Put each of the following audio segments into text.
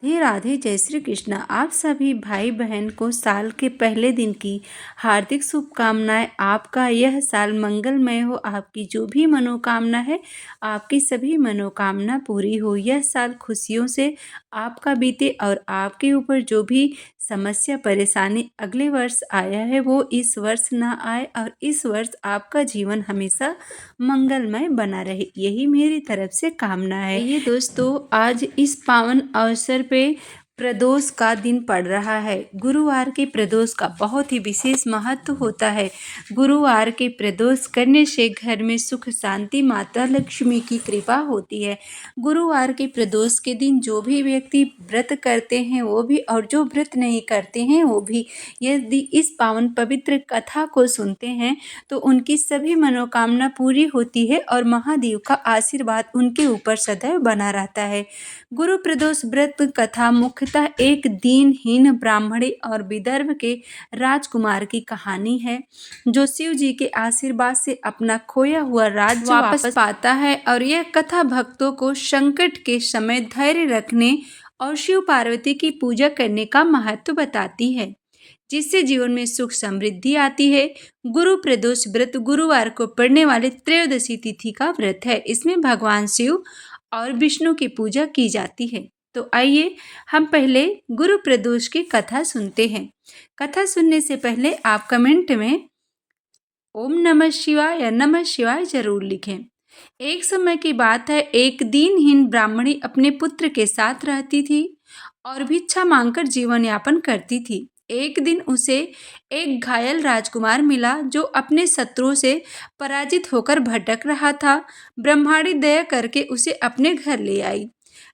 राधे राधे, जय श्री कृष्ण। आप सभी भाई बहन को साल के पहले दिन की हार्दिक शुभकामनाएं। आपका यह साल मंगलमय हो। आपकी जो भी मनोकामना है, आपकी सभी मनोकामना पूरी हो। यह साल खुशियों से आपका बीते और आपके ऊपर जो भी समस्या परेशानी अगले वर्ष आया है वो इस वर्ष ना आए और इस वर्ष आपका जीवन हमेशा मंगलमय बना रहे, यही मेरी तरफ से कामना है। ये दोस्तों, आज इस पावन अवसर पे प्रदोष का दिन पड़ रहा है। गुरुवार के प्रदोष का बहुत ही विशेष महत्व होता है। गुरुवार के प्रदोष करने से घर में सुख शांति, माता लक्ष्मी की कृपा होती है। गुरुवार के प्रदोष के दिन जो भी व्यक्ति व्रत करते हैं वो भी, और जो व्रत नहीं करते हैं वो भी, यदि इस पावन पवित्र कथा को सुनते हैं तो उनकी सभी मनोकामना पूरी होती है और महादेव का आशीर्वाद उनके ऊपर सदैव बना रहता है। गुरु प्रदोष व्रत कथा मुख्यतः एक दीनहीन ब्राह्मणी और विदर्भ के राजकुमार की कहानी है, जो शिव जी के आशीर्वाद से अपना खोया हुआ राज्य वापस पाता है। और यह कथा भक्तों को संकट के समय धैर्य रखने और शिव पार्वती की पूजा करने का महत्व बताती है, जिससे जीवन में सुख समृद्धि आती है। गुरु प्रदोष व्रत गुरुवार को पड़ने वाले त्रयोदशी तिथि का व्रत है। इसमें भगवान शिव और विष्णु की पूजा की जाती है। तो आइए हम पहले गुरु प्रदोष की कथा सुनते हैं। कथा सुनने से पहले आप कमेंट में ओम नमः शिवाय या नमः शिवाय जरूर लिखें। एक समय की बात है, एक दीनहीन ब्राह्मणी अपने पुत्र के साथ रहती थी और भिक्षा मांगकर जीवन यापन करती थी। एक दिन उसे एक घायल राजकुमार मिला जो अपने शत्रुओं से पराजित होकर भटक रहा था। ब्रह्माणी दया करके उसे अपने घर ले आई।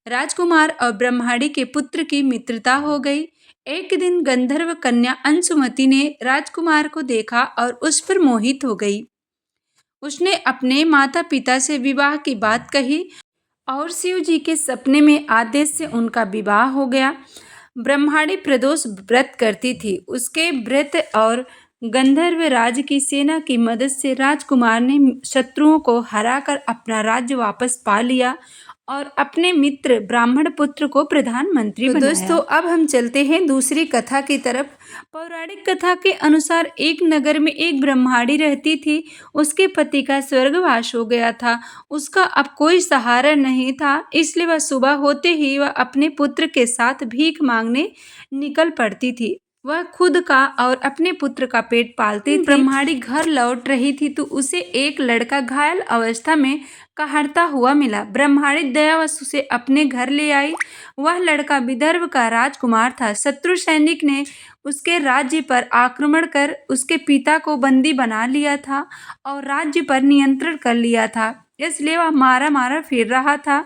राजकुमार और ब्रह्माणी के पुत्र की मित्रता हो गई। एक दिन गंधर्व कन्या अंशुमति ने राजकुमार को देखा और उस पर मोहित हो गई। उसने अपने माता पिता से विवाह की बात कही और शिव जी के सपने में आदेश से उनका विवाह हो गया। ब्रह्माणी प्रदोष व्रत करती थी। उसके व्रत और गंधर्व राज की सेना की मदद से राजकुमार ने शत्रुओं को हराकर अपना राज्य वापस पा लिया और अपने मित्र ब्राह्मण पुत्र को प्रधानमंत्री बनाया। दोस्तों, अब हम चलते हैं दूसरी कथा की तरफ। पौराणिक कथा के अनुसार एक नगर में एक ब्रह्माणी रहती थी। उसके पति का स्वर्गवास हो गया था। उसका अब कोई सहारा नहीं था, इसलिए वह सुबह होते ही वह अपने पुत्र के साथ भीख मांगने निकल पड़ती थी। वह खुद का और अपने पुत्र का पेट पालती थी। ब्रह्माणी घर लौट रही थी तो उसे एक लड़का घायल अवस्था में कहरता हुआ मिला। ब्रह्माणी दयावश उसे अपने घर ले आई। वह लड़का विदर्भ का राजकुमार था। शत्रु सैनिक ने उसके राज्य पर आक्रमण कर उसके पिता को बंदी बना लिया था और राज्य पर नियंत्रण कर लिया था, इसलिए वह मारा मारा फिर रहा था।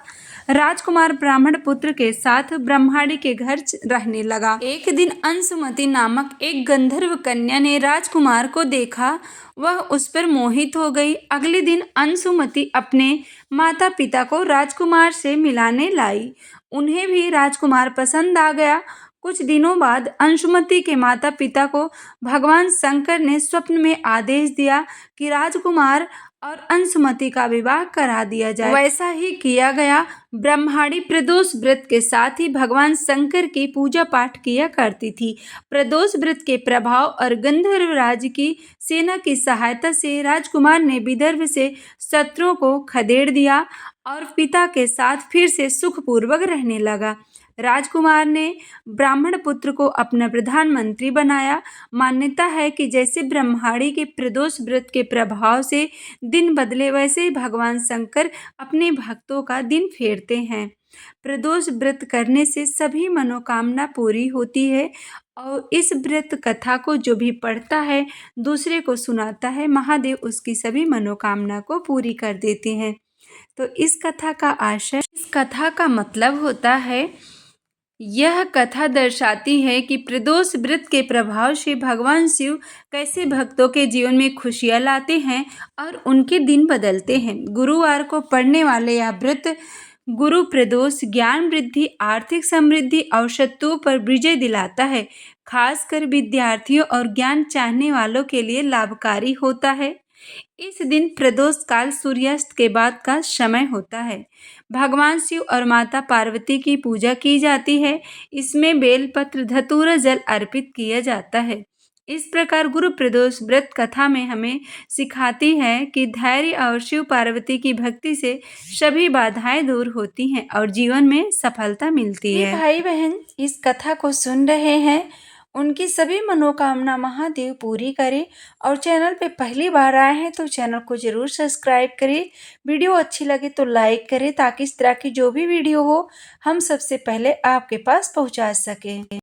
राजकुमार ब्राह्मण पुत्र के साथ ब्रह्माणी के घर रहने लगा। एक दिन अंशुमति नामक एक गंधर्व कन्या ने राजकुमार को देखा। वह उस पर मोहित हो गई। अगले दिन अंशुमति अपने माता पिता को राजकुमार से मिलाने लाई। उन्हें भी राजकुमार पसंद आ गया। कुछ दिनों बाद अंशुमति के माता पिता को भगवान शंकर ने स्वप्न में आदेश दिया कि राजकुमार और अंशुमति का विवाह करा दिया जाए। वैसा ही किया गया। ब्रह्माणी प्रदोष व्रत के साथ ही भगवान शंकर की पूजा पाठ किया करती थी। प्रदोष व्रत के प्रभाव और गंधर्व राज की सेना की सहायता से राजकुमार ने विदर्भ से शत्रुओं को खदेड़ दिया और पिता के साथ फिर से सुखपूर्वक रहने लगा। राजकुमार ने ब्राह्मण पुत्र को अपना प्रधानमंत्री बनाया। मान्यता है कि जैसे ब्रह्माणी के प्रदोष व्रत के प्रभाव से दिन बदले, वैसे ही भगवान शंकर अपने भक्तों का दिन फेरते हैं। प्रदोष व्रत करने से सभी मनोकामना पूरी होती है और इस व्रत कथा को जो भी पढ़ता है, दूसरे को सुनाता है, महादेव उसकी सभी मनोकामना को पूरी कर देते हैं। तो इस कथा का आशय, इस कथा का मतलब होता है, यह कथा दर्शाती है कि प्रदोष व्रत के प्रभाव से भगवान शिव कैसे भक्तों के जीवन में खुशियाँ लाते हैं और उनके दिन बदलते हैं। गुरुवार को पड़ने वाले यह व्रत गुरु प्रदोष ज्ञान वृद्धि, आर्थिक समृद्धि और शत्रुओं पर विजय दिलाता है। खासकर विद्यार्थियों और ज्ञान चाहने वालों के लिए लाभकारी होता है। इस दिन प्रदोष काल सूर्यास्त के बाद का समय होता है। भगवान शिव और माता पार्वती की पूजा की जाती है। इसमें बेलपत्र, धतूरा, जल अर्पित किया जाता है। इस प्रकार गुरु प्रदोष व्रत कथा में हमें सिखाती है कि धैर्य और शिव पार्वती की भक्ति से सभी बाधाएं दूर होती हैं और जीवन में सफलता मिलती है। भाई बहन इस कथा को सुन रहे हैं, उनकी सभी मनोकामना महादेव पूरी करे। और चैनल पे पहली बार आए हैं तो चैनल को ज़रूर सब्सक्राइब करें। वीडियो अच्छी लगे तो लाइक करें ताकि इस तरह की जो भी वीडियो हो हम सबसे पहले आपके पास पहुंचा सकें।